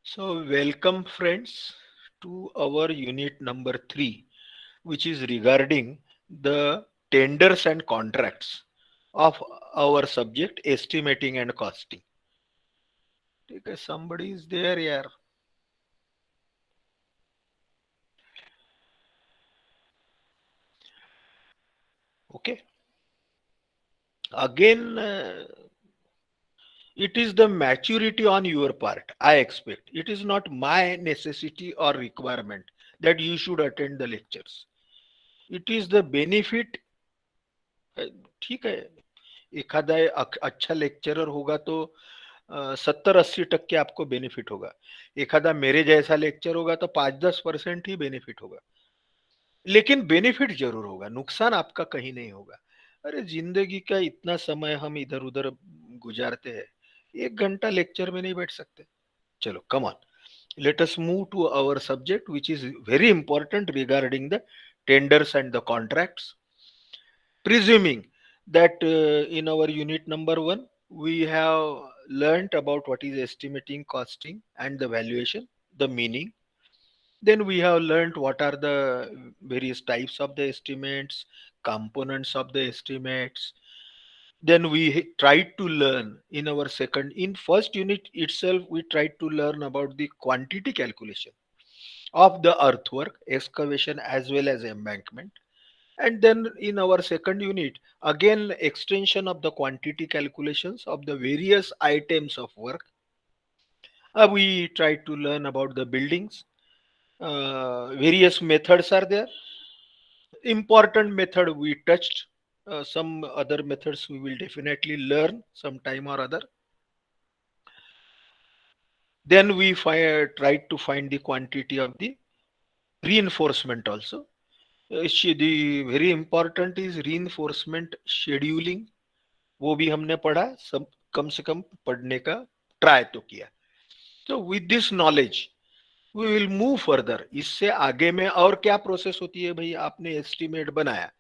So, welcome friends to our unit number 3, which is regarding the tenders and contracts of our subject estimating and costing. Okay, somebody is there, yeah. Okay. Again, it is the maturity on your part, I expect. It is not my necessity or requirement that you should attend the lectures. It is the benefit. ठीक है, एखादा अच्छा lecturer होगा तो 70-80% आपको benefit होगा. एखादा मेरे जैसा लेक्चर होगा तो 5-10% ही बेनिफिट होगा. लेकिन बेनिफिट जरूर होगा, नुकसान आपका कहीं नहीं होगा. अरे जिंदगी का इतना समय हम इधर उधर गुजारते हैं, 1 घंटा लेक्चर में नहीं बैठ सकते. चलो come on, let us move to our subject, which is very important regarding the tenders and the contracts. Presuming that in our unit number 1 we have learnt about what is estimating, costing and the valuation, the meaning. Then we have learnt what are the various types of the estimates, components of the estimates. Then we tried to learn in our second, in first unit itself we tried to learn about the quantity calculation of the earthwork, excavation as well as embankment. And then in our second unit, again extension of the quantity calculations of the various items of work. We try to learn about the buildings. Various methods are there. Important method we touched. Some other methods we will definitely learn sometime or other. Then we tried to find the quantity of the reinforcement also. The very important is reinforcement scheduling. वो भी हमने पढ़ा, सब कम से कम पढ़ने का try तो किया. तो with this knowledge we will move further. इससे आगे में और क्या प्रोसेस होती है भाई. आपने एस्टिमेट बनाया,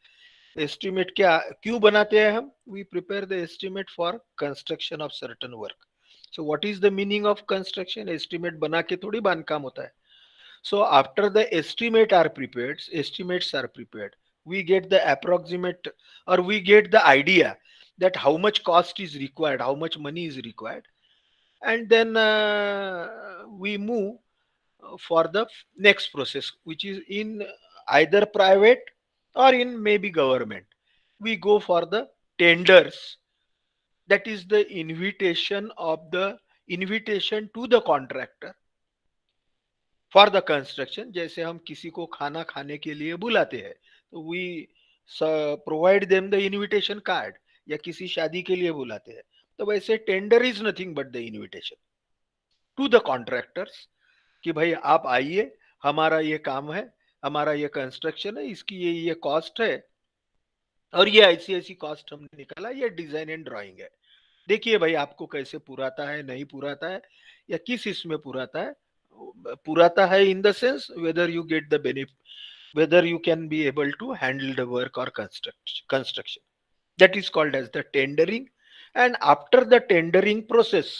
एस्टिमेट क्या क्यों बनाते हैं हम. We prepare the estimate for construction of certain work. So what is the meaning of construction. Estimate बना के थोड़ी बांधकाम होता है. So after the estimates are prepared, we get the approximate, or we get the idea that how much cost is required, how much money is required, and then we move for the next process, which is in either private or in maybe government. We go for the tenders. That is the invitation to the contractor for the construction. जैसे हम किसी को खाना खाने के लिए बुलाते हैं तो we provide them the invitation card, या किसी शादी के लिए बुलाते हैं तो वैसे tender is nothing but the invitation to the contractors कि भाई आप आइए, हमारा ये काम है, हमारा ये कंस्ट्रक्शन है, इसकी ये कॉस्ट है और ये ऐसी ऐसी कॉस्ट हमने निकाला, ये डिजाइन एंड ड्राइंग है. देखिए भाई आपको कैसे पुराता है, नहीं पुराता है, या किस इसमें पुराता है in the sense whether you get the benefit, whether you can be able to handle the work or construction. That is called as the tendering. And after the tendering process,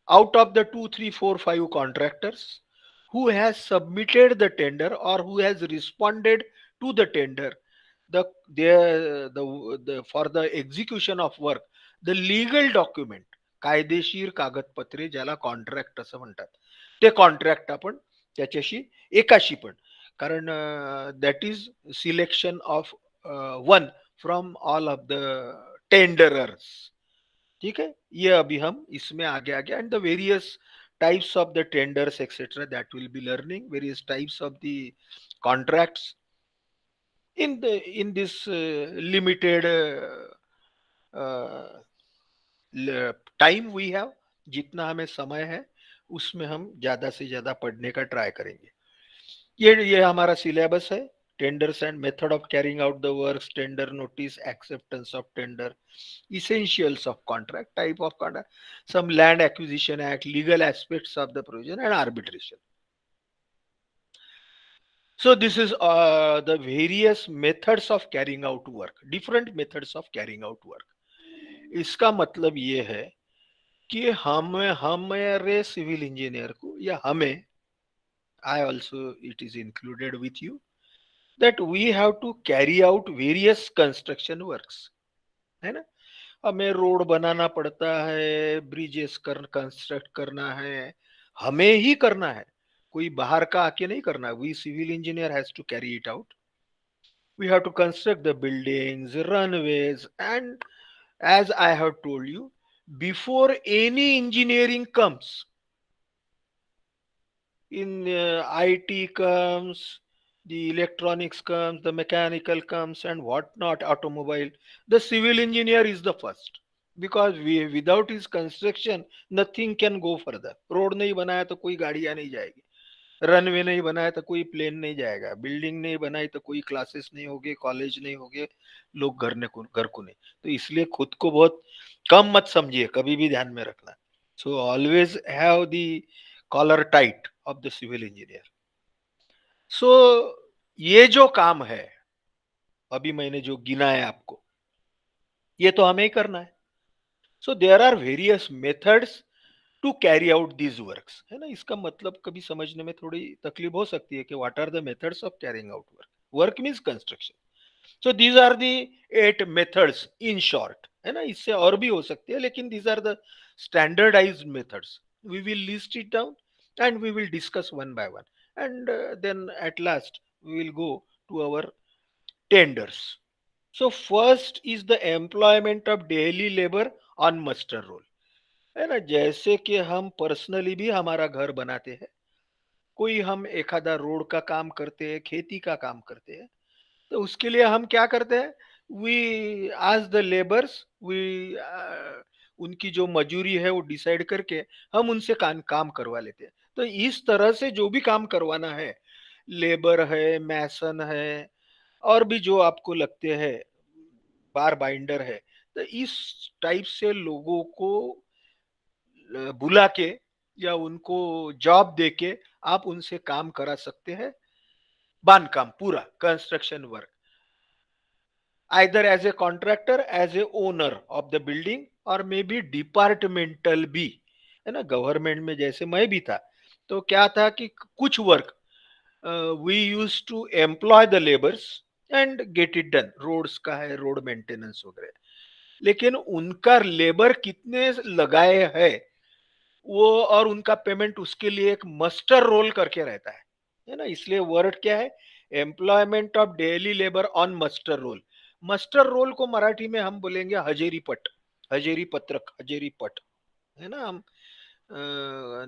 out of the 2 3 4 5 contractors who has submitted the tender or who has responded to the tender, the for the execution of work, the legal document, कायदेशीर कागदपत्रे ज्याला contract असं म्हणतात, ते contract आपण त्याच्याशी एकाशी पण, कारण that is selection of one from all of the tenderers. ठीक है, ये अभी हम इसमें आगे आगे and the various types of the tenders etcetera that will be learning, various types of the contracts in this limited time we have. जितना हमें समय है उसमें हम ज्यादा से ज्यादा पढ़ने का ट्राई करेंगे. ये हमारा सिलेबस है. Tenders and method of carrying out the works, tender notice, acceptance of tender, essentials of contract, type of contract, some land acquisition act, legal aspects of the provision and arbitration. So this is the various methods of carrying out work, different methods of carrying out work. इसका मतलब ये है कि हमारे civil engineer को या हमें, I also it is included with you, that we have to carry out various construction works, है ना? हमें रोड बनाना पड़ता है, ब्रिजेस कंस्ट्रक्ट करना है, हमें ही करना है, कोई बाहर का आके नहीं करना. We civil engineer has to carry it out. We have to construct the buildings, runways, and as I have told you, before any engineering comes, in IT comes, the electronics comes, the mechanical comes, and whatnot, automobile, the civil engineer is the first. Because without his construction, nothing can go further. Road नहीं बनाया तो कोई गाड़ियां नहीं जाएगी, runway नहीं बनाया तो कोई प्लेन नहीं जाएगा, बिल्डिंग नहीं बनाई तो कोई क्लासेस नहीं होगे, कॉलेज नहीं होगे, लोग घर को नहीं. तो इसलिए खुद को बहुत कम मत समझिए, कभी भी ध्यान में रखना. So always have the collar tight of the civil engineer. So ये जो काम है, अभी मैंने जो गिना है आपको, ये तो हमें ही करना है. So there are various methods to carry out these works, है ना? इसका मतलब कभी समझने में थोड़ी तकलीफ हो सकती है कि what are the methods of carrying out work. Work means construction. So these are the 8 methods in short, है ना? इससे और भी हो सकती है, लेकिन these are the standardized methods. We will list it down and we will discuss one by one, and then at last we will go to our tenders. So first is the employment of daily labor on muster roll, है ना? जैसे कि हम personally भी हमारा घर बनाते हैं, कोई हम एक आधा रोड का काम करते हैं, खेती का काम करते हैं, तो उसके लिए हम क्या करते हैं? वी आज द लेबर्स, वी उनकी जो मजूरी है वो डिसाइड करके हम उनसे काम करवा लेते हैं. तो इस तरह से जो भी काम करवाना है, लेबर है, मैसन है, और भी जो आपको लगते हैं, बार बाइंडर है, तो इस टाइप से लोगों को बुला के या उनको जॉब दे के आप उनसे काम करा सकते हैं. बांधकाम पूरा construction work, either as a contractor, as a owner of the building, और मे बी डिपार्टमेंटल भी, है ना? गवर्नमेंट में जैसे मैं भी था, तो क्या था कि कुछ work we use to employ the labours and get it done. Roads का है, रोड मेंटेनेंस वगैरह, लेकिन उनका लेबर कितने लगाए है वो और उनका पेमेंट, उसके लिए एक मस्टर रोल करके रहता है ना? इसलिए वर्ड क्या है? Employment of daily labour on muster roll. Muster roll को मराठी में हम बोलेंगे हजेरी पट, हजेरी पत्रक, हजेरी पट, है ना? हम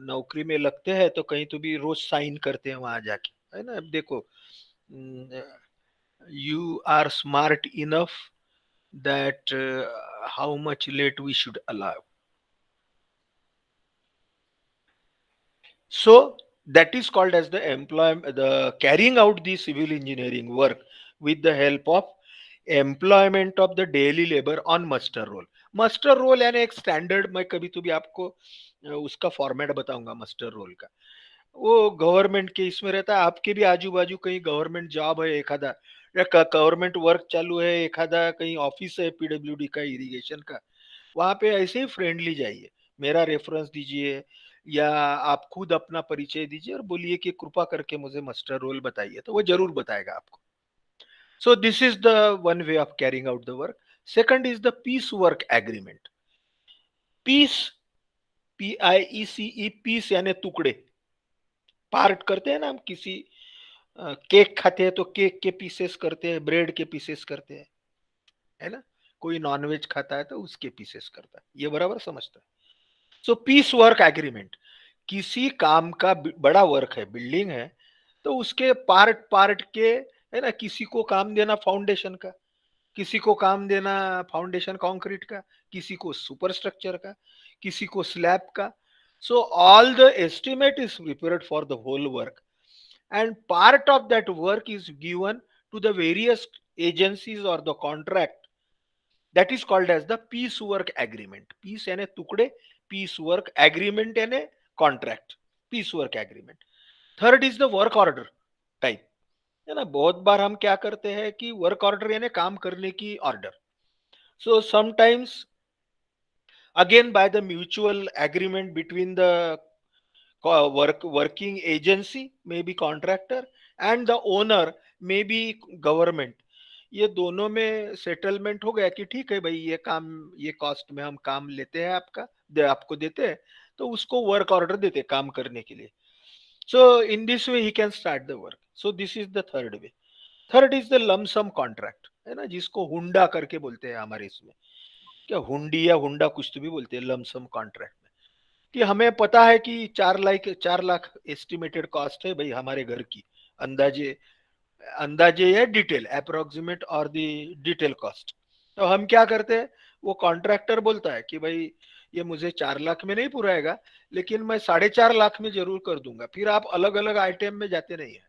नौकरी में लगते हैं तो कहीं तो भी रोज साइन करते हैं वहां जाके, है ना? अब देखो, you are smart enough that how much let we should allow. So that is called as the employment, the carrying out the civil engineering work with the help of employment of the daily labor on muster roll. Muster roll यानी एक standard, मैं कभी तो भी आपको उसका format बताऊंगा muster roll का. वो गवर्नमेंट के इसमें रहता है. आपके भी आजू बाजू कहीं गवर्नमेंट जॉब है एखादा, या गवर्नमेंट वर्क चालू है एखादा, कहीं ऑफिस है पीडब्ल्यूडी का, इरिगेशन का, वहां पे ऐसे ही फ्रेंडली जाइए, मेरा रेफरेंस दीजिए या आप खुद अपना परिचय दीजिए और बोलिए कि कृपा करके मुझे मास्टर रोल बताइए, तो वो जरूर बताएगा आपको. So this is the one way of carrying out the work. Second is the piece work agreement. Piece, PIECE, piece यानी टुकड़े. पार्ट करते हैं ना हम, किसी केक खाते हैं तो केक के पीसेस करते हैं, ब्रेड के पीसेस करते हैं, है ना? कोई नॉनवेज खाता है तो उसके पीसेस करता है. ये बराबर समझता है. सो पीस वर्क एग्रीमेंट, किसी काम का बड़ा वर्क है, बिल्डिंग है, तो उसके पार्ट पार्ट के, है ना? किसी को काम देना फाउंडेशन का, किसी को काम देना फाउंडेशन कंक्रीट का, किसी को सुपर स्ट्रक्चर का, किसी को स्लैब का. So all the estimate is prepared for the whole work, and part of that work is given to the various agencies or the contract. That is called as the piece work agreement. Piece यानी टुकड़े, piece work agreement यानी contract, piece work agreement. Third is the work order type, है ना? बहुत बार हम क्या करते हैं कि वर्क ऑर्डर यानी काम करने की order. So sometimes again by the mutual agreement between the working agency, maybe contractor, and the owner, maybe government. ये दोनों में सेटलमेंट हो गया कि ठीक है भाई, ये काम, ये कॉस्ट में हम काम लेते हैं, आपको देते हैं, तो उसको वर्क ऑर्डर देते हैं काम करने के लिए. So in this way he can start the work. So this is the third way. Third is the lump sum contract, है ना, जिसको हुंडा करके बोलते हैं हमारे इसमें. क्या हुंडी या हुंडा कुछ तो भी बोलते हैं लमसम कॉन्ट्रैक्ट में. कि हमें पता है कि 4 लाख एस्टिमेटेड कॉस्ट है भाई हमारे घर की, अंदाजे, अंदाजे या डिटेल, अप्रोक्सीमेट और द डिटेल कॉस्ट. तो हम क्या करते हैं, वो कॉन्ट्रैक्टर बोलता है कि भाई ये मुझे 4 लाख में नहीं पुराएगा, लेकिन मैं 4.5 लाख में जरूर कर दूंगा. फिर आप अलग अलग आइटम में जाते नहीं है,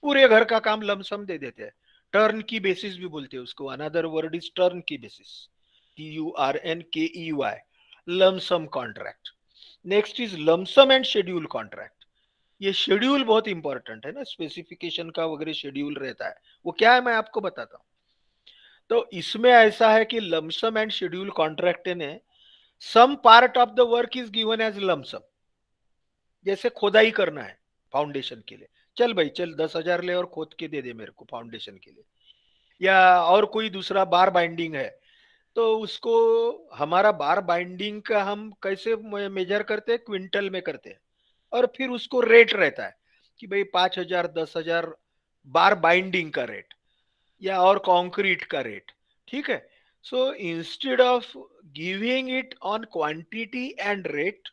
पूरे घर का काम लमसम दे देते हैं. टर्न की बेसिस भी बोलते हैं उसको, अनदर वर्ड इज टर्न की basis, TURNKEY, lump sum contract. Next is lump sum and schedule contract. ये शेड्यूल बहुत इंपॉर्टेंट है ना, स्पेसिफिकेशन का वगैरह शेड्यूल रहता है. वो क्या है मैं आपको बताता हूँ. तो इसमें ऐसा है कि लमसम एंड शेड्यूल कॉन्ट्रैक्ट ने some part of the work is given as lump sum. जैसे खोदाई करना है फाउंडेशन के लिए, चल भाई चल 10,000 ले और खोद के दे दे मेरे को फाउंडेशन के लिए. या और कोई दूसरा बार बाइंडिंग है, तो उसको, हमारा बार बाइंडिंग का हम कैसे मेजर करते हैं, क्विंटल में करते हैं. और फिर उसको रेट रहता है कि भाई 5,000, 10,000 बार बाइंडिंग का रेट, या और कंक्रीट का रेट. ठीक है. So instead of giving it on quantity and rate,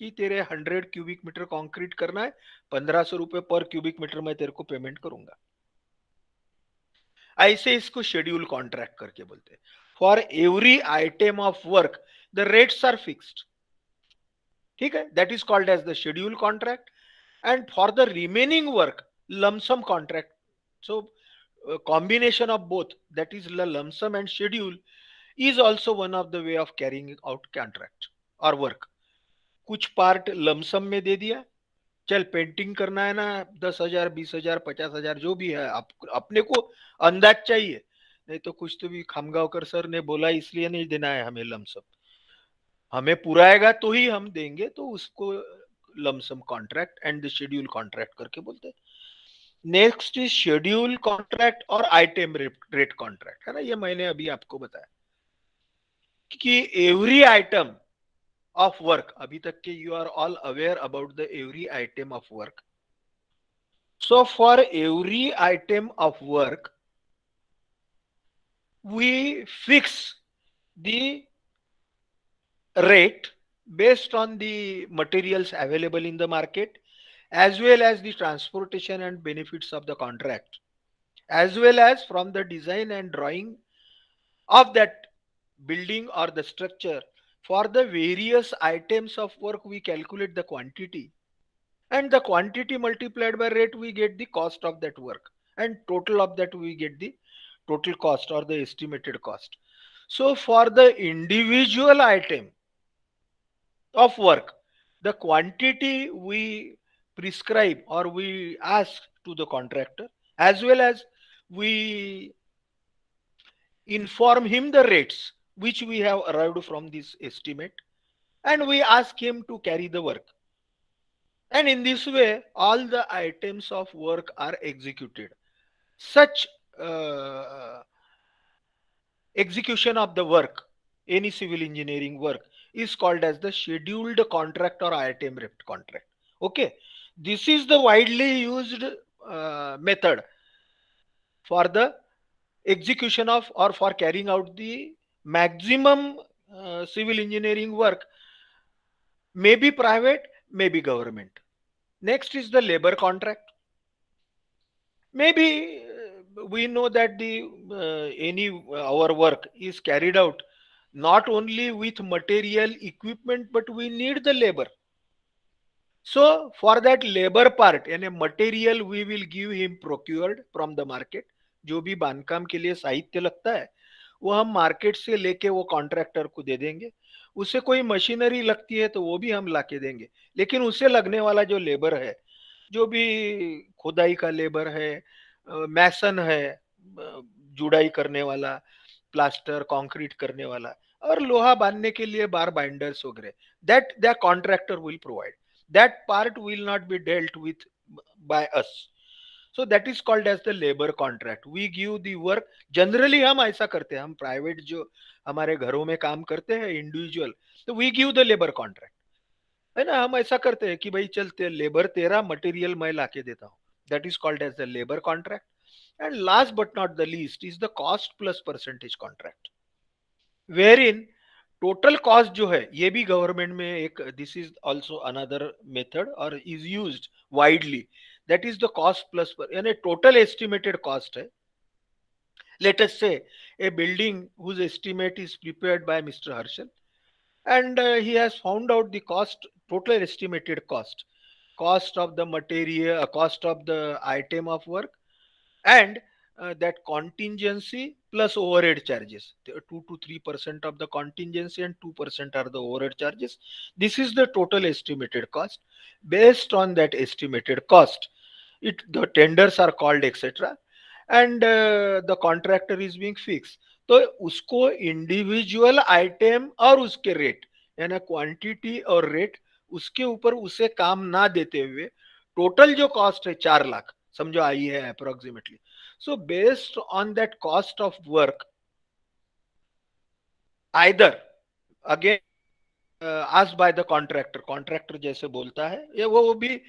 कि तेरे 100 क्यूबिक मीटर कंक्रीट करना है, 1,500 रुपए पर क्यूबिक मीटर मैं तेरे को पेमेंट करूंगा, ऐसे इसको शेड्यूल कॉन्ट्रैक्ट करके बोलते हैं. For every item of work the rates are fixed. ठीक है, that is called as the schedule contract. And for the remaining work lump sum contract. So combination of both, that is lump sum and schedule, is also one of the way of carrying out contract or work. कुछ part lump sum में दे दिया, चल painting करना है ना, 10,000, 20,000, 50,000 जो भी है, आप अपने को अंदाज चाहिए, नहीं तो कुछ तो भी खामगांवकर सर ने बोला इसलिए नहीं देना है हमें लमसम, हमें पुराएगा तो ही हम देंगे, तो उसको lump sum contract and the schedule contract करके बोलते हैं. नेक्स्ट इज शेड्यूल कॉन्ट्रैक्ट और आइटम रेट कॉन्ट्रैक्ट, है ना, ये मैंने अभी आपको बताया कि एवरी आइटम ऑफ वर्क, अभी तक के you are all aware about the every item of work. So for every item of work we fix the rate based on the materials available in the market, as well as the transportation and benefits of the contract, as well as from the design and drawing of that building or the structure. For the various items of work we calculate the quantity, and the quantity multiplied by rate we get the cost of that work, and total of that we get the total cost or the estimated cost. So for the individual item of work, the quantity we prescribe or we ask to the contractor, as well as we inform him the rates which we have arrived from this estimate, and we ask him to carry the work. And in this way all the items of work are executed. Such execution of the work, any civil engineering work, is called as the scheduled contract or item rate contract. Okay, this is the widely used method for the execution of or for carrying out the maximum civil engineering work, may be private, may be government. Next is the labor contract. Maybe we know that the any our work is carried out not only with material equipment, but we need the labor. So for that labor part, यानी material we will give him procured from the market. जो भी बांधकाम के लिए साहित्य लगता है वो हम मार्केट से लेके वो कॉन्ट्रैक्टर को दे देंगे. उसे कोई मशीनरी लगती है तो वो भी हम लाके देंगे, लेकिन उसे लगने वाला जो लेबर है, जो भी खुदाई का लेबर है, मैसन है, जुड़ाई करने वाला, प्लास्टर कंक्रीट करने वाला और लोहा बांधने के लिए बार बाइंडर्स वगैरह, that the contractor will provide, that part will not be dealt with by us. So that is called as the labour contract. We give the work. Generally हम ऐसा करते हैं, हम प्राइवेट जो हमारे घरों में काम करते हैं इंडिविजुअल, तो we give the labour contract, है ना. हम ऐसा करते हैं कि भाई चलते लेबर तेरा, मटेरियल मैं लाके देता हूँ. That is called as the labour contract. And last but not the least is the cost plus percentage contract, wherein total cost जो है ये भी गवर्नमेंट में एक, this is also another method और is used widely. That is the cost plus, यानी टोटल estimated cost है. Let us say a building whose estimate is prepared by Mr. Harshal, and he has found out the cost, total estimated cost, cost of the material, cost of the item of work, and that contingency plus overhead charges. 2 to 3% of the contingency and 2% are the overhead charges. This is the total estimated cost. Based on that estimated cost, the tenders are called, etc., and the contractor is being fixed. तो उसको individual item और उसके rate, यानी quantity और rate, उसके ऊपर उसे काम ना देते हुए टोटल जो कॉस्ट है 4 लाख समझो आई है approximately. So based on that cost of work, either again आज बाय द कॉन्ट्रैक्टर, कॉन्ट्रैक्टर जैसे बोलता है, ये वो भी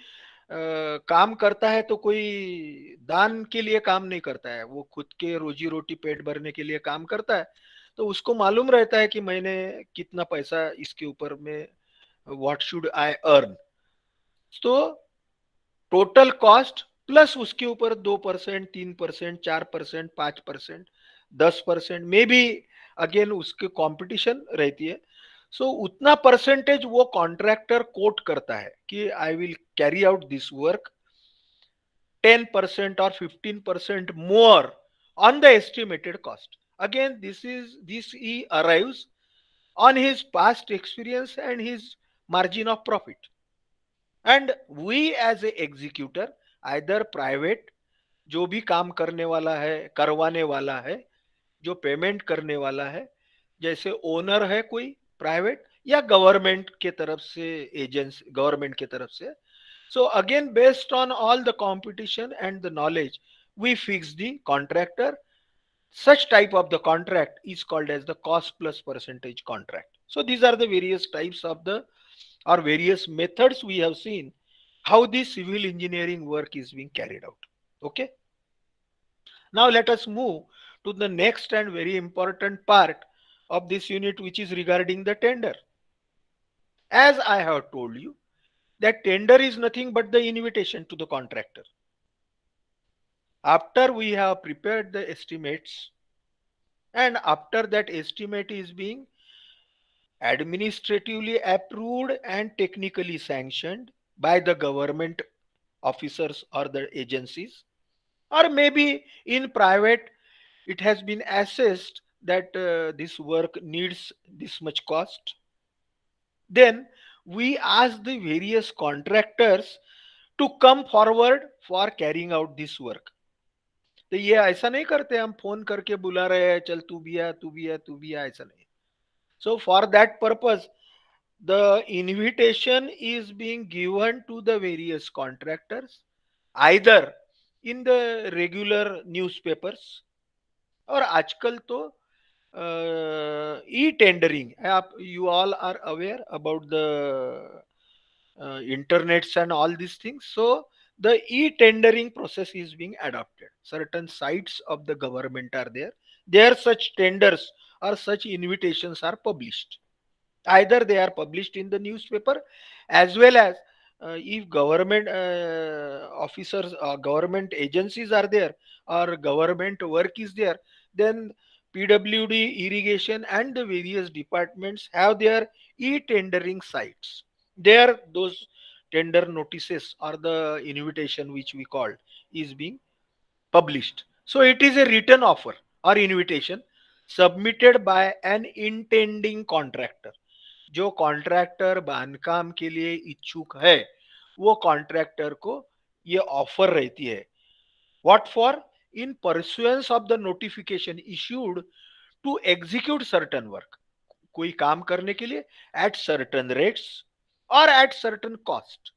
काम करता है तो कोई दान के लिए काम नहीं करता है, वो खुद के रोजी रोटी पेट भरने के लिए काम करता है. तो उसको मालूम रहता है कि मैंने कितना पैसा इसके ऊपर में, व्हाट शुड आई अर्न. तो टोटल कॉस्ट प्लस उसके ऊपर 2%, 3%, 4%, 5%, 10%, मे बी अगेन उसके कंपटीशन रहती है. सो उतना परसेंटेज वो कॉन्ट्रैक्टर कोट करता है कि I will carry out this work 10% or 15% more on the estimated cost. Again, this he arrives on his past experience and his margin of profit. And we as a executor, either private, जो भी काम करने वाला है, करवाने वाला है, जो पेमेंट करने वाला है, जैसे ओनर है कोई प्राइवेट, या गवर्नमेंट के तरफ से एजेंसी, गवर्नमेंट के तरफ से. So again, based on all the competition and the knowledge, we fix the contractor. Such type of the contract is called as the cost plus percentage contract. So these are the various types of the, or various methods we have seen how the civil engineering work is being carried out. Okay. Now let us move to the next and very important part of this unit, which is regarding the tender. As I have told you, that tender is nothing but the invitation to the contractor. After we have prepared the estimates, and after that estimate is being administratively approved and technically sanctioned by the government officers or the agencies, or maybe in private it has been assessed that this work needs this much cost, then we ask the various contractors to come forward for carrying out this work. तो ये ऐसा नहीं करते हम phone करके बुला रहे हैं, चल तू भी आ, तू भी आ, तू भी आ, ऐसा नहीं. So for that purpose, the invitation is being given to the various contractors, either in the regular newspapers, और आजकल तो ई टेंडरिंग, आप you all are aware about the internets and all these things. So the e-tendering process is being adopted. Certain sites of the government are there. There such tenders or such invitations are published. Either they are published in the newspaper, as well as if government officers or government agencies are there, or government work is there, then PWD, irrigation, and the various departments have their e-tendering sites. There, those tender notices or the invitation, which we called, is being published. So it is a written offer or invitation submitted by an intending contractor. जो contractor बांधकाम के लिए इच्छुक है, वो contractor को ये offer रहती है. What for? In pursuance of the notification issued to execute certain work, कोई काम करने के लिए एट सर्टन रेट्स और at certain cost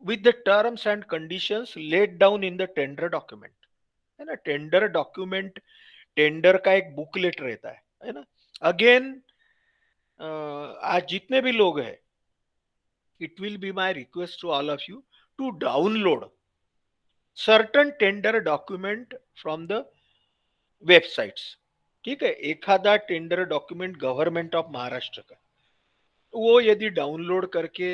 with the terms and conditions laid down in the tender document. है ना, टेंडर डॉक्यूमेंट, टेंडर का एक बुकलेट रहता है ना. अगेन, आज जितने भी लोग हैं, it will be my request to all of you to download certain tender document from the websites. ठीक है, एखादा tender document government of Maharashtra का, वो यदि डाउनलोड करके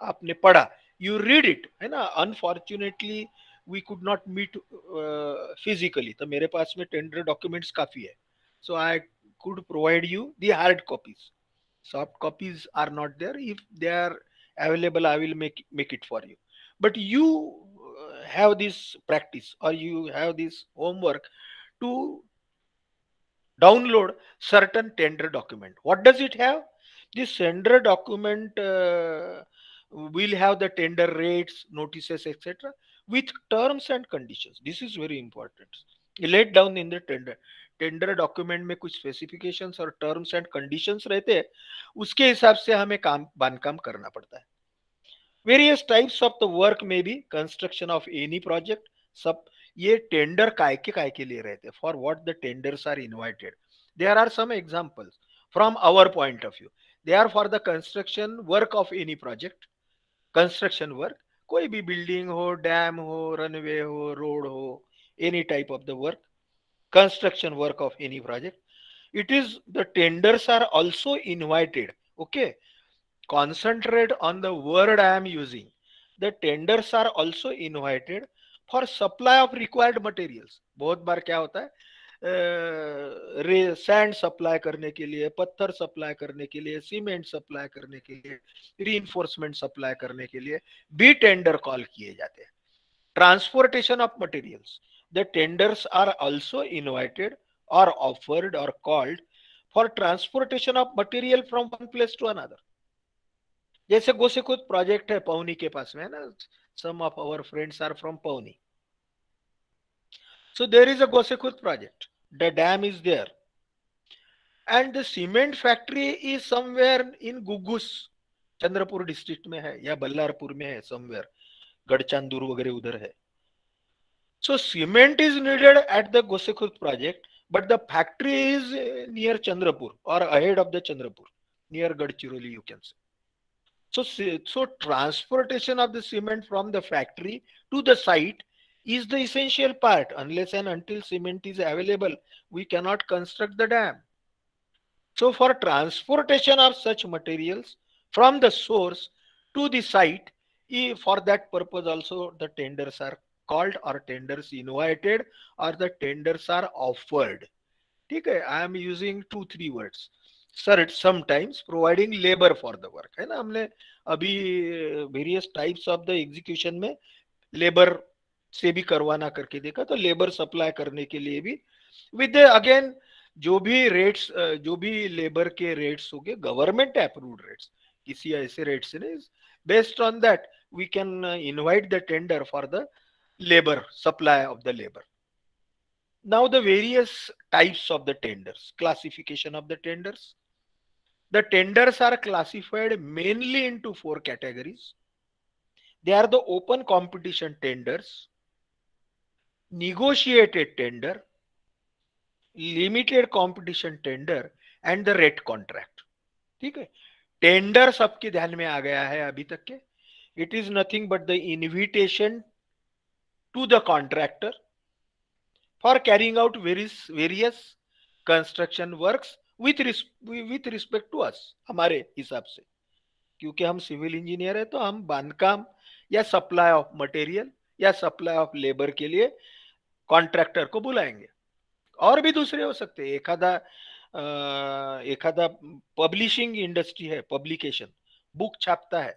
आपने पढ़ा, यू रीड इट, है ना. Unfortunately we could not meet physically, तो मेरे पास में टेंडर डॉक्यूमेंट्स काफी है, so I could provide you the hard copies. Soft copies are not there. If they are available, I will make it for you. But you have this practice, or you have this homework to download certain tender document. What does it have? This tender document will have the tender rates, notices, etc., with terms and conditions. This is very important. Laid down in the tender document में कुछ specifications और terms and conditions रहते हैं, उसके हिसाब से हमें काम बांधकाम करना पड़ता है. Various types of the work में be construction of any project. सब ये टेंडर काय के लिए रहते हैं, for what the tenders are invited. There are some examples from our point of view. They are for the construction work of any project. Construction work, कोई भी building हो, डैम हो, रनवे हो, रोड हो, any type of the work, construction work of any project. It is the tenders are also invited. Okay, concentrate on the word I am using. The tenders are also invited for supply of required materials. बहुत बार क्या होता है, sand supply करने के लिए, पत्थर supply करने के लिए, सीमेंट सप्लाई करने के लिए, रीइंफोर्समेंट सप्लाई करने के लिए भी टेंडर कॉल किए जाते हैं. Transportation of materials, the tenders are also invited or offered or called for transportation of material from one place to another. जैसे गोसेखुर्द प्रोजेक्ट है पौनी के पास में, है ना. some of our friends are from Pauni. So there is a Gosekhurd project. The dam is there. And the cement factory is somewhere in Gugus, Chandrapur district में है या बल्लारपुर में है, समवेयर गढ़चांदूर वगैरह उधर है. So cement is needed at the Gosekhurd project, but the factory is near Chandrapur or ahead of the Chandrapur, near Gadchiroli, you can say. So transportation of the cement from the factory to the site is the essential part. Unless and until cement is available, we cannot construct the dam. So for transportation of such materials from the source to the site, for that purpose also the tenders are called or tenders invited or the tenders are offered. ठीक है, I am using 2-3 words. Sir, sometimes providing labor for the work, है ना. हमने अभी various types of the execution में labour से भी करवाना करके देखा, तो लेबर सप्लाई करने के लिए भी विद अगेन जो भी रेट्स, जो भी लेबर के रेट्स होंगे गवर्नमेंट अप्रूव्ड रेट्स, किसी ऐसे रेट्स नहीं. Based on that we can invite the tender for the labor, supply of the labor. Now the various types of the tenders, classification of the tenders. The tenders are classified mainly into 4 categories. They are the open competition tenders, negotiated tender, limited competition tender and the rate contract. ठीक है, tender सबके ध्यान में आ गया है अभी तक के. It is nothing but the invitation to the contractor for carrying out various construction works with respect to us, हमारे हिसाब से. क्योंकि हम सिविल इंजीनियर है तो हम बांधकाम या सप्लाई ऑफ मटेरियल या सप्लाई ऑफ लेबर के लिए कॉन्ट्रैक्टर को बुलाएंगे. और भी दूसरे हो सकते हैं. एखादा पब्लिशिंग इंडस्ट्री है, पब्लिकेशन, बुक छापता है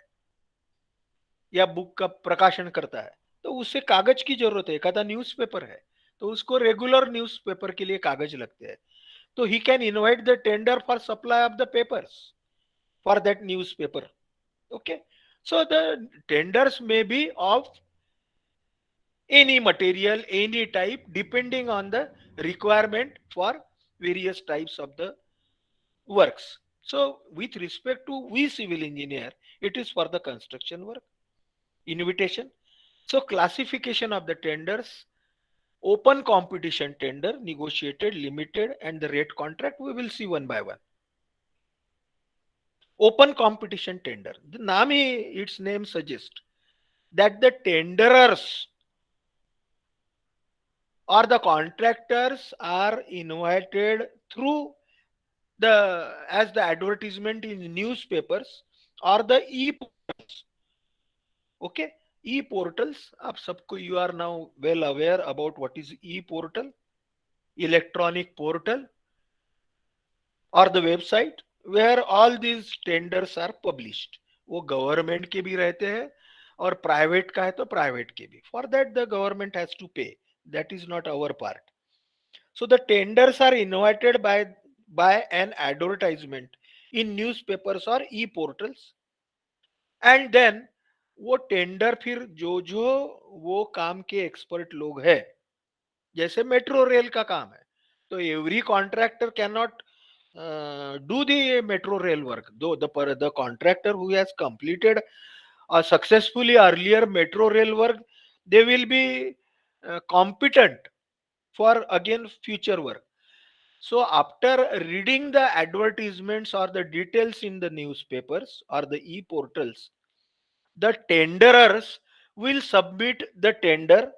या बुक का प्रकाशन करता है, तो उससे कागज की जरूरत है. एखादा न्यूज़पेपर है तो उसको रेगुलर न्यूज़पेपर के लिए कागज लगते हैं, तो he can invite the tender for supply of the papers for that newspaper. Okay, so the tenders may be of any material, any type, depending on the requirement for various types of the works. So with respect to we civil engineer, it is for the construction work. Invitation. So classification of the tenders: open competition tender, negotiated, limited, and the rate contract. We will see one by one. Open competition tender. The name, its name suggests that the tenderers or the contractors are invited through the as the advertisement in newspapers or the e portals. Okay, e portals. आप सबको you are now well aware about what is e portal, electronic portal or the website where all these tenders are published. वो government के भी रहते हैं और private का है तो प्राइवेट के भी. For that the government has to pay. That is not our part. So the tenders are invited by an advertisement in newspapers or e-portals, and then वो टेंडर फिर जो जो वो काम के एक्सपर्ट लोग हैं, जैसे मेट्रो रेल का काम है, तो every contractor can not do the metro rail work. Though the contractor who has completed successfully earlier metro rail work, they will be competent for again future work. So after reading the advertisements or the details in the newspapers or the e-portals, the tenderers will submit the tender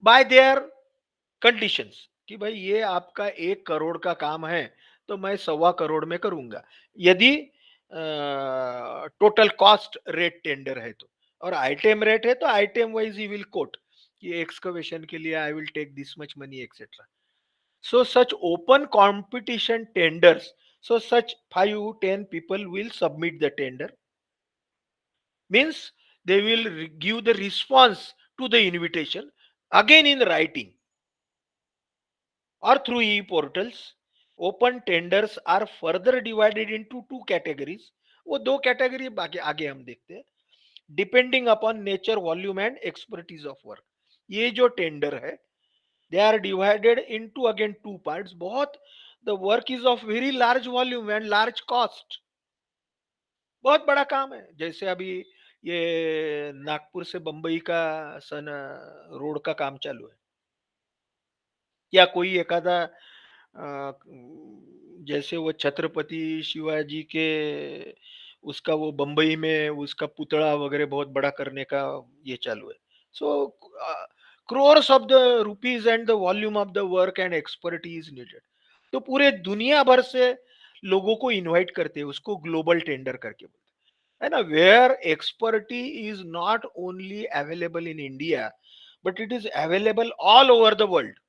by their conditions कि भाई ये आपका 1 करोड़ का काम है तो मैं 1.25 करोड़ में करूंगा, यदि टोटल कॉस्ट रेट टेंडर है तो. और आइटम रेट है तो आइटम वाइज ही विल कोट कि एक्सकवेशन के लिए I will take this much money etcetera. So such open competition tenders, so such 5-10 people will submit the tender, means they will give the response to the invitation again in writing or through e-portals. Open tenders are further divided into two categories. वो दो category आगे आगे हम देखते हैं. Depending upon nature, volume and expertise of work. ये जो tender है, they are divided into again two parts. बहुत the work is of very large volume and large cost. बहुत बड़ा काम है. जैसे अभी ये नागपुर से बंबई का सन रोड का काम चालू है, या कोई एखादा जैसे वो छत्रपति शिवाजी के उसका वो बंबई में उसका पुतला वगैरह बहुत बड़ा करने का ये चालू है. सो crores of the rupees and the volume of the work and expertise needed. तो पूरे दुनिया भर से लोगों को इनवाइट करते हैं, उसको ग्लोबल टेंडर करके बोलते हैं, है ना. Where expertise is not only available in India but it is available all over the world,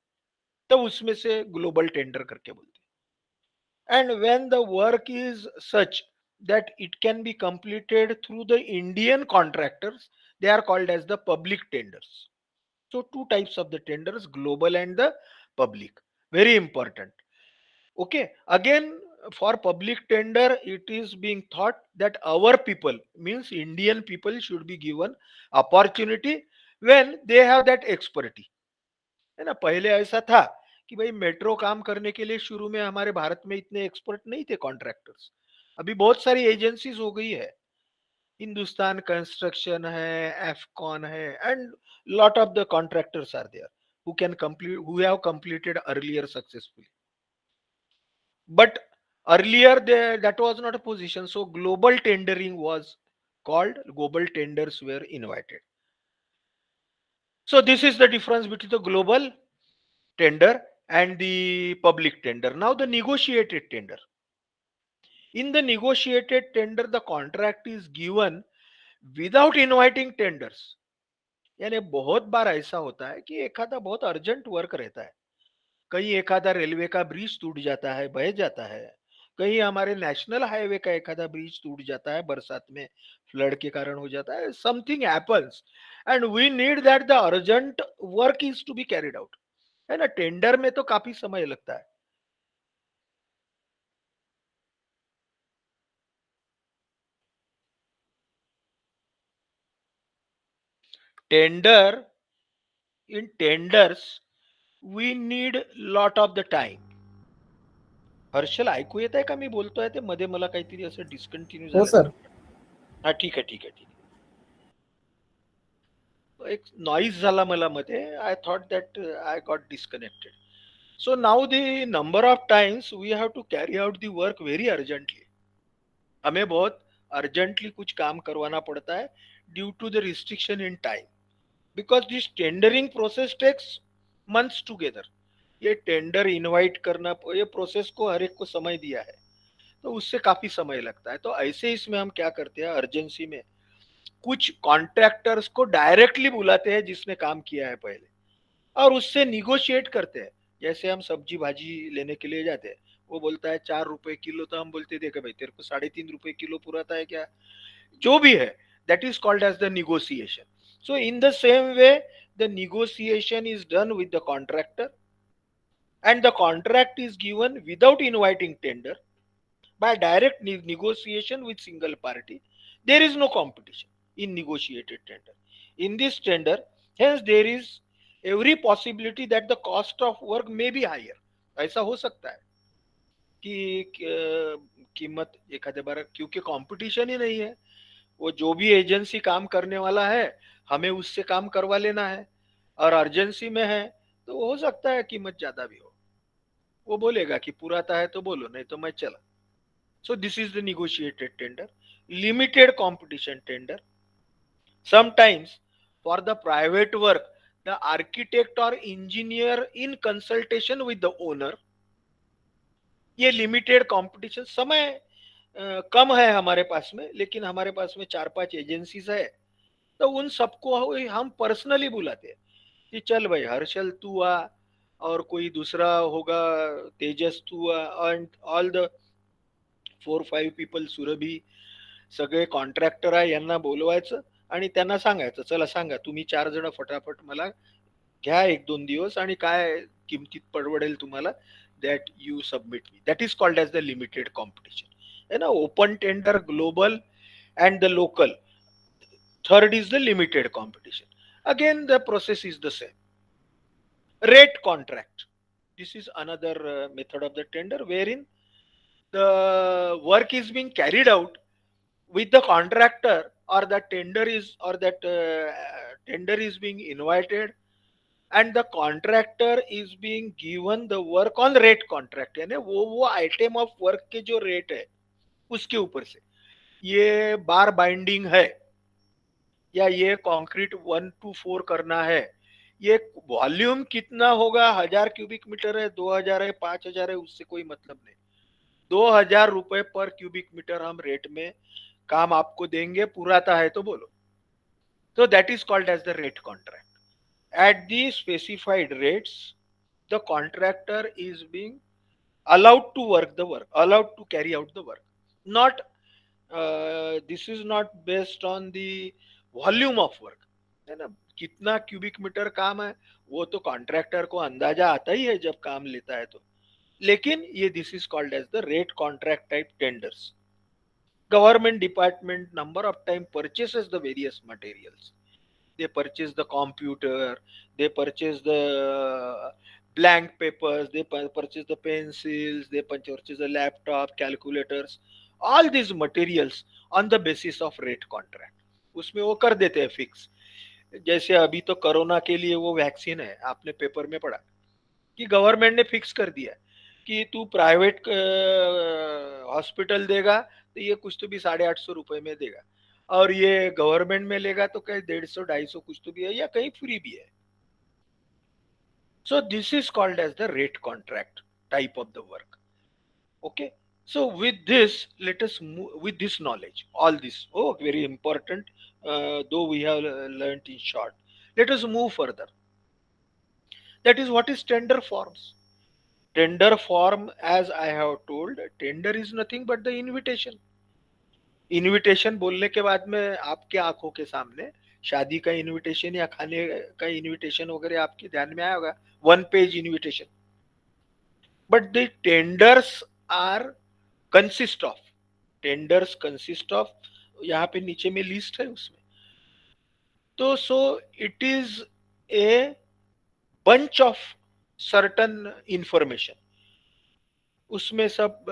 तो उसमें से ग्लोबल टेंडर करके बोलते हैं. And when the work is such that it can be completed through the Indian contractors, they are called as the public tenders. So two types of the tenders, global and the public. Very important. Okay. Again, for public tender, it is being thought that our people, means Indian people, should be given opportunity when they have that expertise. है ना. पहले ऐसा था कि भाई metro काम करने के लिए शुरू में हमारे भारत में इतने एक्सपर्ट नहीं थे कॉन्ट्रैक्टर्स. अभी बहुत सारी एजेंसीज हो गई है. हिंदुस्तान कंस्ट्रक्शन है, एफकॉन है, and lot of the contractors are there who can complete, who have completed earlier successfully. But earlier that was not a position, so global tendering was called, global tenders were invited. So this is the difference between the global tender and the public tender. Now the negotiated tender. In the negotiated tender, the contract is given without inviting tenders. यानी बहुत बार ऐसा होता है कि एक आधा बहुत urgent work रहता है, कहीं एक आधा रेलवे का ब्रिज टूट जाता है, बह जाता है, कहीं हमारे नेशनल हाईवे का एक आधा ब्रिज टूट जाता है, बरसात में फ्लड के कारण हो जाता है, something happens and we need that the urgent work is to be carried out, है ना. टेंडर में तो काफी समय लगता है. Tender, in tenders we need lot of the time. Harshal ऐकू येत आहे का मी बोलतोय ते मध्ये मला काहीतरी असं डिस्कंटिन्यू हो सर. झाल्यासारखं. हा ठीक आहे ठीक आहे ठीक आहे. एक नॉईज झाला मला मध्ये. I thought that I got disconnected. So now the number of times we have to carry out the work very urgently. हमें बहुत अर्जेंटली कुछ काम करवाना पड़ता है due to the restriction in time, because this tendering process takes months together. ये tender invite करना, ये प्रोसेस को हर एक को समय दिया है, तो उससे काफी समय लगता है. तो ऐसे इसमें हम क्या करते हैं, अर्जेंसी में कुछ कॉन्ट्रैक्टर्स को डायरेक्टली बुलाते हैं जिसने काम किया है पहले, और उससे निगोशिएट करते हैं. जैसे हम सब्जी भाजी लेने के लिए जाते हैं, वो बोलता है 4 रुपए किलो, तो हम बोलते देखे भाई तेरे को 3.5 रुपए किलो पुराता है क्या, जो भी है, that is called as the negotiation. So in the same way, the negotiation is done with the contractor, and the contract is given without inviting tender, by direct negotiation with single party. There is no competition in negotiated tender. In this tender, hence there is every possibility that the cost of work may be higher. ऐसा हो सकता है कि कीमत एखाद्या बार, क्योंकि competition ही नहीं है, वो जो भी एजेंसी काम करने वाला है हमें उससे काम करवा लेना है, और अर्जेंसी में है तो हो सकता है कीमत ज्यादा भी हो. वो बोलेगा कि पुराता है तो बोलो, नहीं तो मैं चला. So this is the negotiated tender. Limited competition tender. Sometimes for the private work, the architect or engineer in consultation with the owner. ये लिमिटेड कंपटीशन. समय कम है हमारे पास में, लेकिन हमारे पास में 4-5 एजेंसीज है, तो उन सबको हम पर्सनली बुलाते हैं कि चल भाई हर्षल तू आ, और कोई दूसरा होगा तेजस तू आ, एंड ऑल द 4-5 पीपल, सुरभी, सगळे कॉन्ट्रॅक्टर आहे यांना बोलवायचं आणि त्यांना सांगायचं चला सांगा तुम्ही 4 जण फटाफट मला घ्या 1-2 दिवस, आणि काय किमतीत परवडेल तुम्हाला, that you submit me. That is called as the limited competition. है ना, open tender, global and the local. Third is the limited competition. Again, the process is the same. Rate contract. This is another method of the tender wherein the work is being carried out with the contractor, or the tender is, or that tender is being invited, and the contractor is being given the work on rate contract. यानी वो item of work के जो rate है उसके ऊपर से, ये बार binding है या ये कंक्रीट 1 to 4 करना है, ये वॉल्यूम कितना होगा, 1000 क्यूबिक मीटर है, 2000 है, 5000 है, उससे कोई मतलब नहीं. 2000 रुपए पर क्यूबिक मीटर हम रेट में काम आपको देंगे, पुराता है तो बोलो. तो that is called as the rate contract. At the specified rates, the contractor is being allowed to work the work, allowed to carry out the work. Not this is not based on the volume of work, है ना. कितना cubic metre काम है वो तो contractor को अंदाजा आता ही है जब काम लेता है तो. लेकिन ये this is called as the rate contract type tenders. Government department number of time purchases the various materials. They purchase the computer, they purchase the blank papers, they purchase the pencils, they purchase the laptop, calculators, all these materials on the basis of rate contract. उसमें वो कर देते हैं fix. जैसे अभी तो corona के लिए वो वैक्सीन है, आपने पेपर में पढ़ा कि गवर्नमेंट ने फिक्स कर दिया कि तू प्राइवेट हॉस्पिटल देगा तो ये कुछ तो भी 850 रुपए में देगा, और ये गवर्नमेंट में लेगा तो कहीं 150-250 कुछ तो भी है, या कहीं फ्री भी है. So this is called as the rate contract type of the work. Okay, so with this, let us move with this knowledge, all this, oh very important, though we have learnt in short. Let us move further. That is, what is tender forms. Tender form, as I have told, tender is nothing but the invitation. Invitation बोलने के बाद में आपके आंखों के सामने शादी का इनविटेशन या खाने का इनविटेशन वगैरह आपके ध्यान में आया होगा, 1 page invitation. But the tenders are consist of, tenders consist of, यहाँ पे नीचे में लिस्ट है उसमें. तो so it is a bunch of certain information, उसमें सब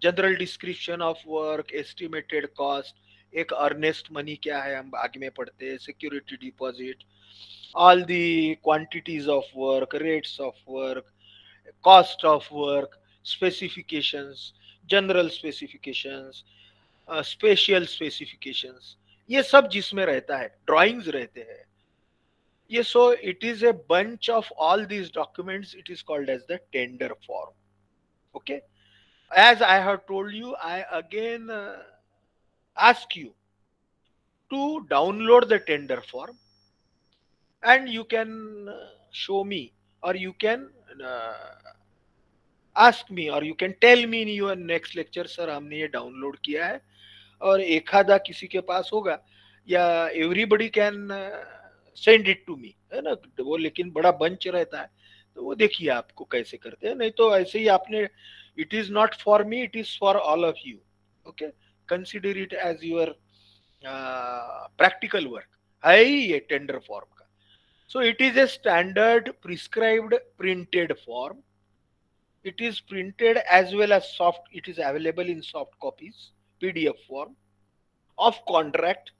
general description of work, estimated cost, एक अर्नेस्ट मनी क्या है हम आगे में पढ़ते हैं, security deposit, all the quantities of work, rates of work, cost of work, specifications, general specifications, special specifications, ये सब जिसमें रहता है, ड्राइंग्स रहते हैं, ये so it is a bunch of all these documents, it is called as the tender form. Okay, as I have told you, I again ask you to download the tender form, and you can show me, or you can ask me, or you can tell me in your next lecture, sir हमने ये download किया है, और एक आधा किसी के पास होगा, या everybody can send it to me, है ना, वो लेकिन बड़ा बंच रहता है, तो वो देखिए आपको कैसे करते हैं, नहीं तो ऐसे ही आपने, it is not for me, it is for all of you. Okay, consider it as your practical work, है ही ये टेंडर फॉर्म का. So it is a standard prescribed printed form. It is printed as well as soft. It is available in soft copies, PDF form of contract,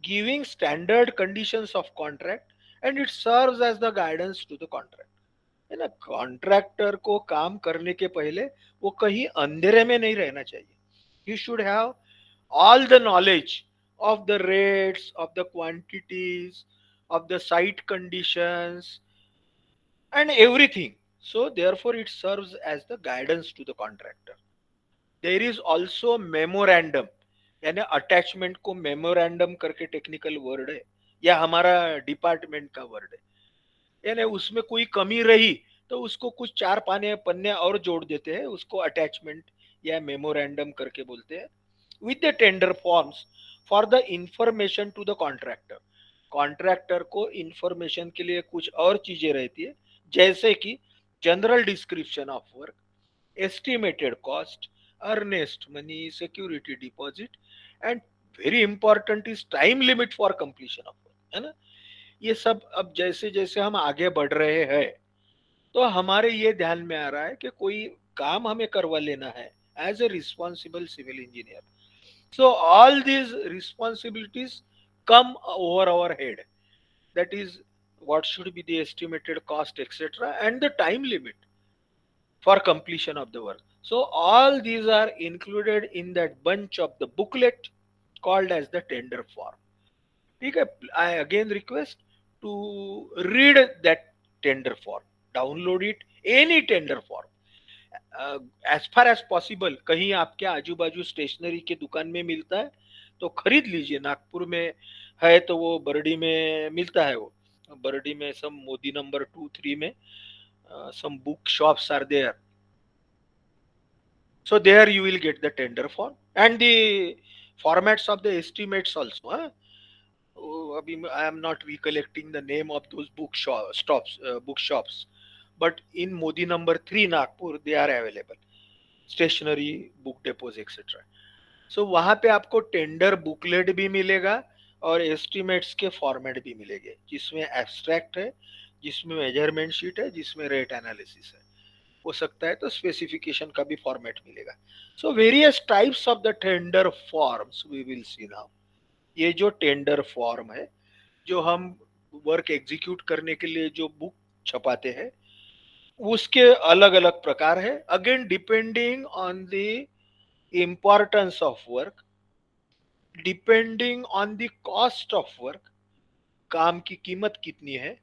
giving standard conditions of contract, and it serves as the guidance to the contract. है ना, contractor को काम करने के पहले वो कहीं अंधेरे में नहीं रहना चाहिए. He should have all the knowledge of the rates, of the quantities, of the site conditions, and everything. So therefore it serves as the guidance to the contractor. There is also memorandum, यानी attachment को memorandum करके technical word है, या हमारा department का word है, यानी उसमें कोई कमी रही तो उसको कुछ चार पाने पन्ने और जोड़ देते हैं, उसको अटैचमेंट या मेमोरेंडम करके बोलते हैं. With the tender forms for the information to the contractor, contractor को इंफॉर्मेशन के लिए कुछ और चीजें रहती है, जैसे कि general description of work, estimated cost, earnest money, security deposit, and very important is time limit for completion of work, है ना. ये सब अब जैसे जैसे हम आगे बढ़ रहे हैं, तो हमारे ये ध्यान में आ रहा है कि कोई काम हमें करवा लेना है as a responsible civil engineer. So all these responsibilities come over our head, that is what should be the estimated cost, etc., and the time limit for completion of the work. So all these are included in that bunch of the booklet called as the tender form. ठीक है, I again request to read that tender form, download it, any tender form. As far as possible, कहीं आपके आजू बाजू stationery के दुकान में मिलता है तो खरीद लीजिए. नागपुर में है तो वो बरडी में मिलता है, वो बरडी में सम मोदी नंबर 2-3 में some book shops are there. So there you will get the tender form and the formats of the estimates also. अभी I am not recollecting the name of those bookshops, but in Modi number 3 Nagpur they are available. Stationery, book depots, etc. So वहां पे आपको tender booklet भी मिलेगा और estimates के format भी मिलेंगे, जिसमें एब्स्ट्रैक्ट है, जिसमें मेजरमेंट शीट है, जिसमें रेट एनालिसिस है, हो सकता है तो स्पेसिफिकेशन का भी फॉर्मेट मिलेगा. So various types of the tender forms we will see now. ये जो टेंडर फॉर्म है, जो हम वर्क एग्जीक्यूट करने के लिए जो बुक छपाते हैं, उसके अलग अलग प्रकार है, again depending on the importance of work, depending on the cost of work, काम की कीमत कितनी है,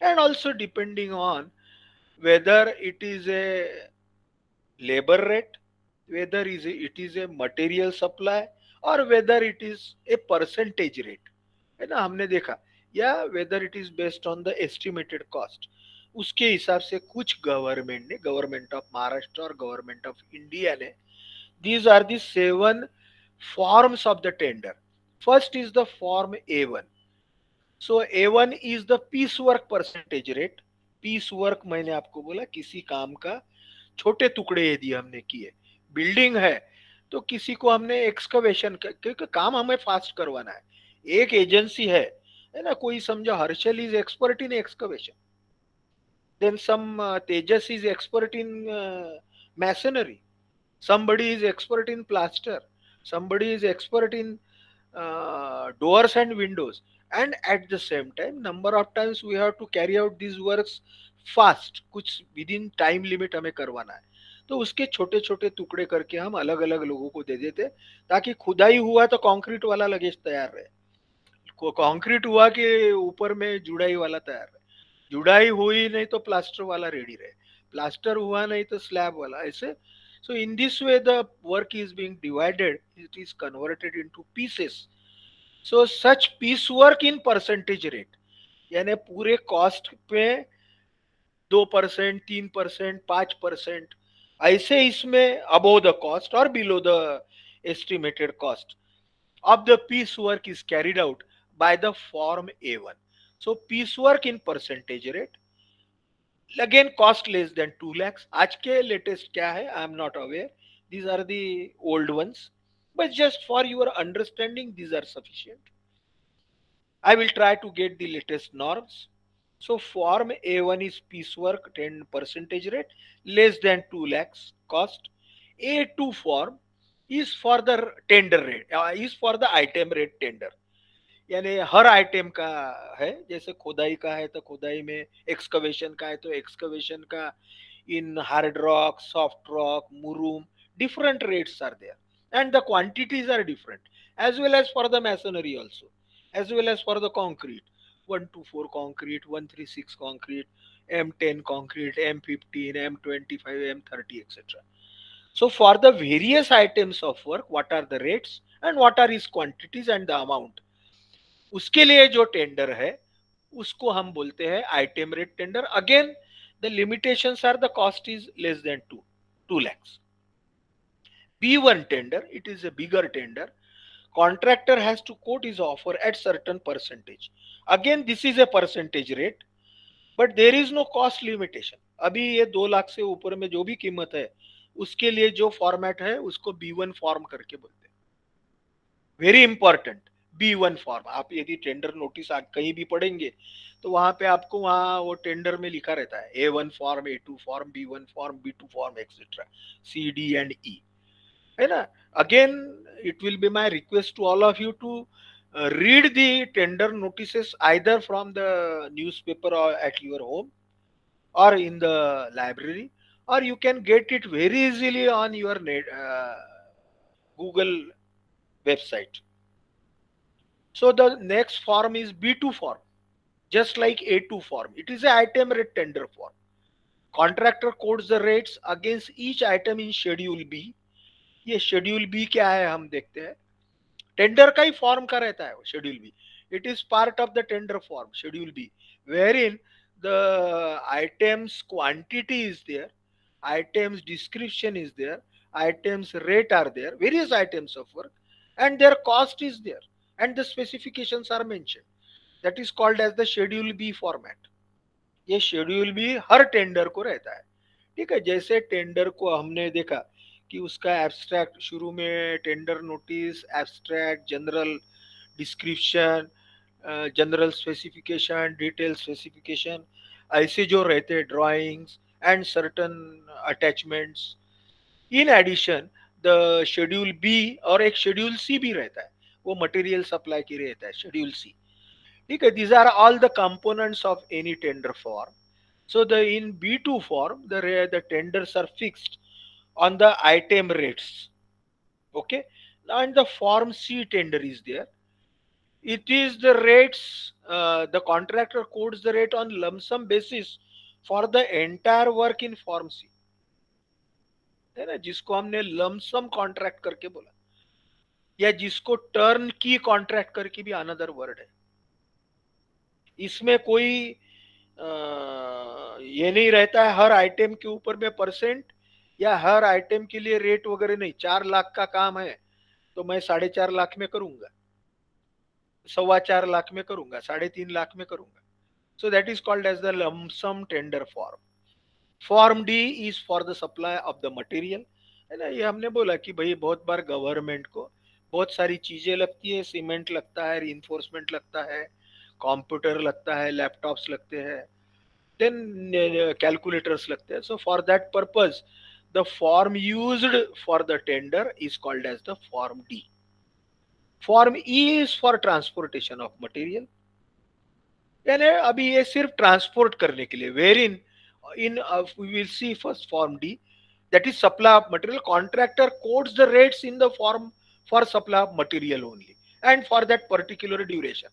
and also depending on whether it is a labor rate, whether it is a material supply, or whether it is a percentage rate, है ना, हमने देखा, या whether it is based on the estimated cost. उसके हिसाब से कुछ government ने, गवर्नमेंट ऑफ महाराष्ट्र और गवर्नमेंट ऑफ इंडिया ने, these are the 7 forms of the tender. First is the form A1. So A1 is the piece work percentage rate. Piece work मैंने आपको बोला, किसी काम का छोटे टुकड़े यदि हमने किए, बिल्डिंग है तो किसी को हमने एक्सकवेशन, क्योंकि काम हमें फास्ट करवाना है, एक एजेंसी है ना, कोई समझो Harshal is expert in excavation, Then some Tejas is expert in masonry. Somebody is expert in plaster. Somebody is expert in doors and windows. And at the same time, number of times we have to carry out these works fast. कुछ within time limit हमें करवाना है. तो उसके छोटे छोटे टुकड़े करके हम अलग अलग लोगों को दे देते, ताकि खुदाई हुआ तो कंक्रीट वाला लगेज तैयार रहे, कंक्रीट हुआ कि ऊपर में जुड़ाई वाला तैयार रहे, जुड़ाई हुई नहीं तो प्लास्टर वाला रेडी रहे, प्लास्टर हुआ नहीं तो स्लैब वाला, ऐसे. So in this way the work is being divided, it is converted into pieces. So such piece work in percentage rate, यानी पूरे कॉस्ट पे 2%, 3%, 5%, ऐसे इसमें अबोव द कॉस्ट और below the estimated cost of the piecework is carried out by the form A1. So piecework in percentage rate, again cost less than 2 lakhs. आज के latest क्या है, I am not aware. These are the old ones. But just for your understanding, these are sufficient. I will try to get the latest norms. So form A1 is piecework 10 percentage rate less than 2 lakhs cost. A2 form is for the tender rate, is for the item rate tender. यानी हर item का है, जैसे खुदाई का है तो खुदाई में, एक्सकवेशन का है तो एक्सकवेशन का, in hard rock, soft rock, मुरूम, different rates are there, and the quantities are different, as well as for the masonry also, as well as for the concrete, 124 concrete, 136 concrete, M10 concrete, M15, M25, M30, etc. So for the various items of work, what are the rates and what are its quantities and the amount, उसके लिए जो tender है उसको हम बोलते हैं item rate tender. Again the limitations are the cost is less than 2 lakhs. B1 tender, it is a bigger tender. Contractor has to quote his offer at certain percentage. Again this is a percentage rate, but there is no cost limitation. अभी ये 2 लाख से ऊपर में जो भी कीमत है उसके लिए जो फॉर्मेट है उसको B1 फॉर्म करके बोलते हैं. Very important, B1 form. आप यदि टेंडर नोटिस कहीं भी पढ़ेंगे तो वहां पे आपको वहां वो टेंडर में लिखा रहता है A1 form, A2 form, B1 form, B2 form, etcetera, C, D and E, है ना. Again it will be my request to all of you to read the tender notices either from the newspaper or at your home or in the library, or you can get it very easily on your Google website. So the next form is B2 form, just like A2 form. It is an item rate tender form. Contractor quotes the rates against each item in Schedule B. ये Schedule B क्या है हम देखते हैं. Tender का ही form का रहता है वो Schedule B. It is part of the tender form, Schedule B, wherein the items quantity is there, items description is there, items rate are there, various items of work, and their cost is there, and the specifications are mentioned. That is called as the Schedule B format. ये schedule भी हर tender को रहता है. ठीक है, जैसे tender को हमने देखा कि उसका एब्स्ट्रैक्ट, शुरू में tender notice, abstract, general description, general specification, detail specification, ऐसे जो रहते हैं drawings and certain attachments. In addition the schedule B और एक शेड्यूल सी भी रहता है, वो मटेरियल सप्लाई के लिए रहता है, शेड्यूल सी. ठीक है, these are all the components of any tender form. So the in B2 form the tenders are fixed on the item rates. Okay, and the form C tender is there. It is the rates, the contractor quotes the rate on lump sum basis for the entire work in form C, है ना, जिसको हमने lump sum contract करके बोला, या जिसको turn की contract करके भी अनदर वर्ड है. इसमें कोई ये नहीं रहता है हर आइटम के ऊपर में परसेंट, या हर आइटम के लिए रेट वगैरह नहीं. 4 लाख का काम है तो मैं 4.5 लाख में करूंगा, 4.25 लाख में करूंगा, 3.5 लाख में करूंगा. So that is called as the lumpsum tender form. Form D is for the supply of the material, है ना. ये हमने बोला कि भाई बहुत बार गवर्नमेंट को बहुत सारी चीजें लगती है, सीमेंट लगता है, रीइंफोर्समेंट लगता है, कंप्यूटर लगता है, लैपटॉप्स लगते हैं, then calculators लगते हैं. So for that purpose, the form used for the tender is called as the form D. Form E is for transportation of material. यानी अभी ये सिर्फ ट्रांसपोर्ट करने के लिए, where in we will see first form D, that is supply of material. Contractor quotes the rates in the form for supply of material only and for that particular duration.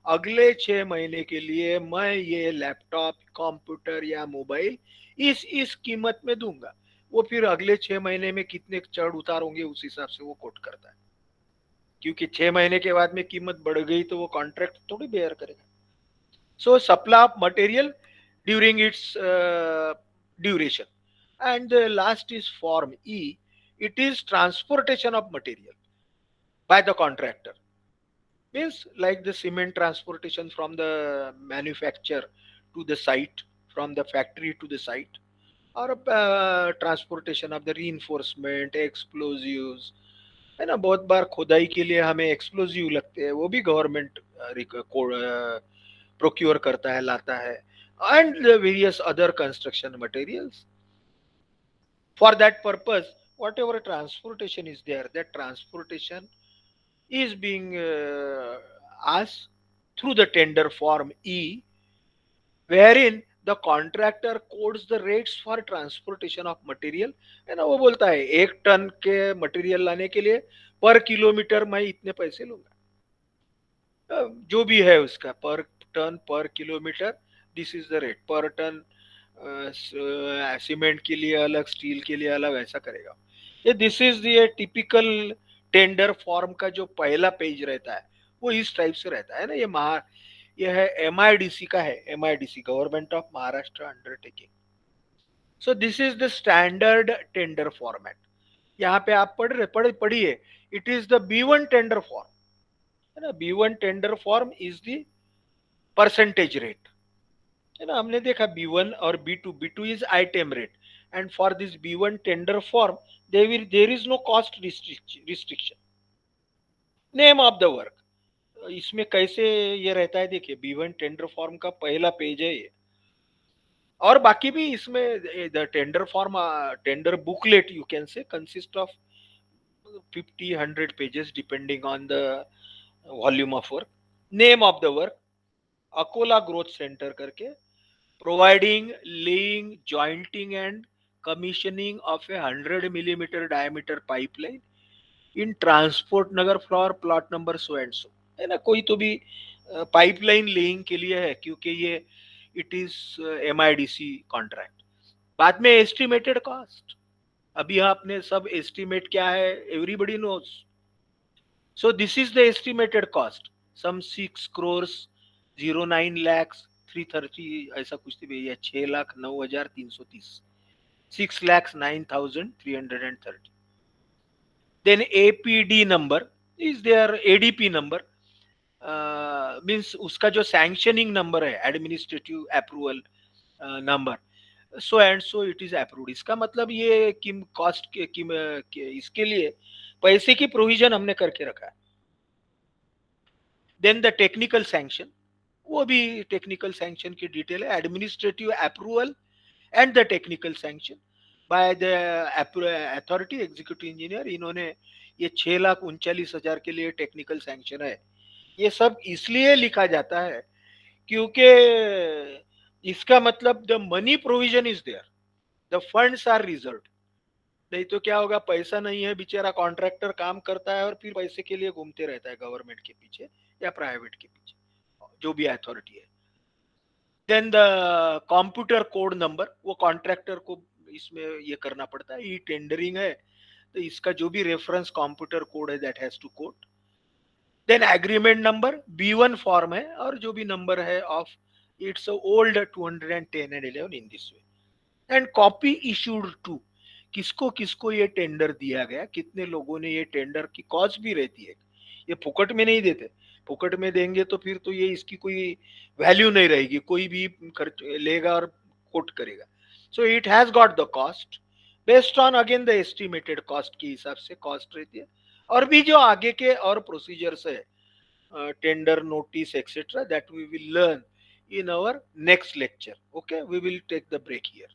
अगले 6 महीने के लिए मैं ये laptop, computer या mobile इस कीमत में दूंगा. वो फिर अगले 6 महीने में कितने चढ़ उतार होंगे उस हिसाब से वो कोट करता है, क्योंकि 6 महीने के बाद में कीमत बढ़ गई तो वो कॉन्ट्रैक्ट थोड़ी बेयर करेगा. So supply of material during its duration. And the last is form E. It is transportation of material by the contractor. Means like the cement transportation from the manufacturer to the site, from the factory to the site, or transportation of the reinforcement, explosives. है ना, बहुत बार खुदाई के लिए हमें explosive लगते हैं, वो भी गवर्नमेंट प्रोक्योर करता है, लाता है. And the various other construction materials. For that purpose, whatever transportation is there, that transportation is being asked through the tender form E, wherein the contractor codes the rates for transportation of material. है ना, वो बोलता है 1 ton के material लाने के लिए पर किलोमीटर मैं इतने पैसे लूंगा. जो भी है उसका पर टन पर kilometre, this is the rate पर टन. सीमेंट के लिए अलग, स्टील के लिए अलग, ऐसा करेगा. ये दिस इज ये टिपिकल टेंडर फॉर्म का जो पहला पेज रहता है वो इस टाइप से रहता है ना. ये है एमआईडीसी का है, MIDC government of Maharashtra undertaking. So this is the standard tender format. यहाँ पे आप पढ़िए, it is the B1 tender form, है ना. B1 tender form is the percentage rate, है ना. हमने देखा B1 और B2 is item rate. And for this B1 tender form there is no cost restriction. Name of the work, इसमें कैसे ये रहता है देखिए, B1 टेंडर फॉर्म का पहला पेज है ये. और बाकी भी इसमें the tender form, tender booklet you can say, consist of 50-100 pages depending on the volume of work. Name of the work, Akola growth centre करके, providing laying, jointing and commissioning of a 100 millimeter diameter pipeline in transport Nagar for plot number so and so. है ना, कोई तो भी pipeline laying के लिए है, क्योंकि ये इट इज MIDC कॉन्ट्रैक्ट. बाद में एस्टिमेटेड कॉस्ट, अभी आपने सब एस्टिमेट क्या है everybody knows. So this is the estimated cost, some 6 crores, 09 lakhs, 330 ऐसा कुछ थी भैया, 6,09,330, 6,09,330. Then APD number is there, ADP number means उसका जो सैंक्शनिंग नंबर है, administrative approval number, so and so it is approved. इसका मतलब ये किम कॉस्ट के इसके लिए पैसे की प्रोविजन हमने करके रखा है. देन द टेक्निकल सैंक्शन, वो भी टेक्निकल सैंक्शन की डिटेल है, administrative approval and the technical sanction by the authority executive engineer. इन्होंने ये 6,39,000 के लिए टेक्निकल सैंक्शन है. ये सब इसलिए लिखा जाता है क्योंकि इसका मतलब the money provision is there, the funds are reserve. नहीं तो क्या होगा, पैसा नहीं है, बेचारा कॉन्ट्रैक्टर काम करता है और फिर पैसे के लिए घूमते रहता है गवर्नमेंट के पीछे या प्राइवेट के पीछे, जो भी अथॉरिटी है. Then the computer code number, वो कॉन्ट्रैक्टर को इसमें ये करना पड़ता है. ई टेंडरिंग है तो इसका जो भी रेफरेंस कंप्यूटर कोड है that has to code. Then agreement number, B1 form है और जो भी नंबर है of its old 210 and 11 in this way. And copy issued to, किसको किसको ये टेंडर दिया गया, कितने लोगों ने ये टेंडर की कॉस्ट भी रहती है. ये फुकट में नहीं देते, फुकट में देंगे तो फिर तो ये इसकी कोई वैल्यू नहीं रहेगी, कोई भी खर्च लेगा और कोट करेगा. So it has got the cost based on again the estimated cost के हिसाब से कॉस्ट रहती है. और भी जो आगे के और प्रोसीजर्स है, tender notice etcetera, that we will learn in our next lecture. Okay, we will take the break here.